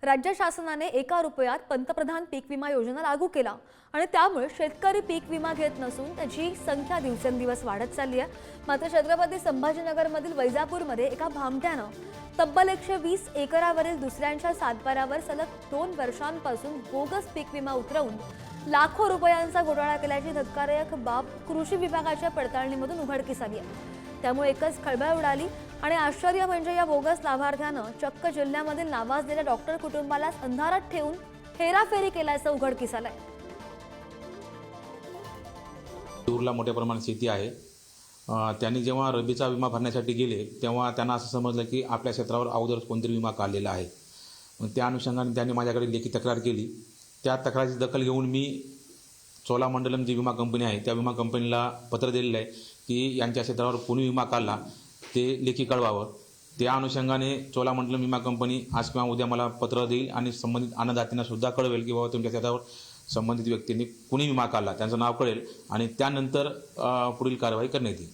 राज्य शासनाने एका रुपयात पंतप्रधान पीक विमा योजना लागू केला आणि त्यामुळे शेतकरी पीक विमा घेत नसून त्याची संख्या दिवसेंदिवस वाढत चालली आहे। मात्र छत्रपती संभाजीनगरमधील वैजापूरमध्ये एका भामट्यानं तब्बल 120 एकरावरील दुसऱ्यांच्या सातबाऱ्यावर सलग 2 वर्षांपासून बोगस पीक विमा उतरवून लाखो रुपयांचा घोटाळा केल्याची धक्कादायक बाब कृषी विभागाच्या पडताळणीमधून उघडकीस आली आहे। त्यामुळे एकच खळबळ उडाली आणि आश्चर्य म्हणजे या बोगस लाभार्थ्यानं चक्क जिल्ह्यामधील नावाजलेल्या डॉक्टर कुटुंबालाच अंधारात ठेवून हेराफेरी केल्याचं उघडकीस आलंय। दूरला मोठ्या प्रमाणात शेती आहे। त्यांनी जेव्हा रबीचा विमा भरण्यासाठी गेले तेव्हा त्यांना असं समजलं की आपल्या क्षेत्रावर अगोदर कोणतरी विमा काढलेला आहे। त्या अनुषंगाने त्यांनी माझ्याकडे लेखी तक्रार केली। त्या तक्रारीची दखल घेऊन मी चोलामंडलम जी विमा कंपनी आहे त्या विमा कंपनीला पत्र दिलेलं आहे की यांच्या क्षेत्रावर कोणी विमा काढला ते लेखी कळवावं। त्या अनुषंगाने चोलामंडलम विमा कंपनी आज किंवा उद्या मला पत्र देईल आणि संबंधित अन्नदात्यांना सुद्धा कळवेल की बाबा तुमच्या क्षेत्रावर संबंधित व्यक्तींनी कुणी विमा काढला त्यांचं नाव कळेल आणि त्यानंतर पुढील कारवाई करण्यात येईल।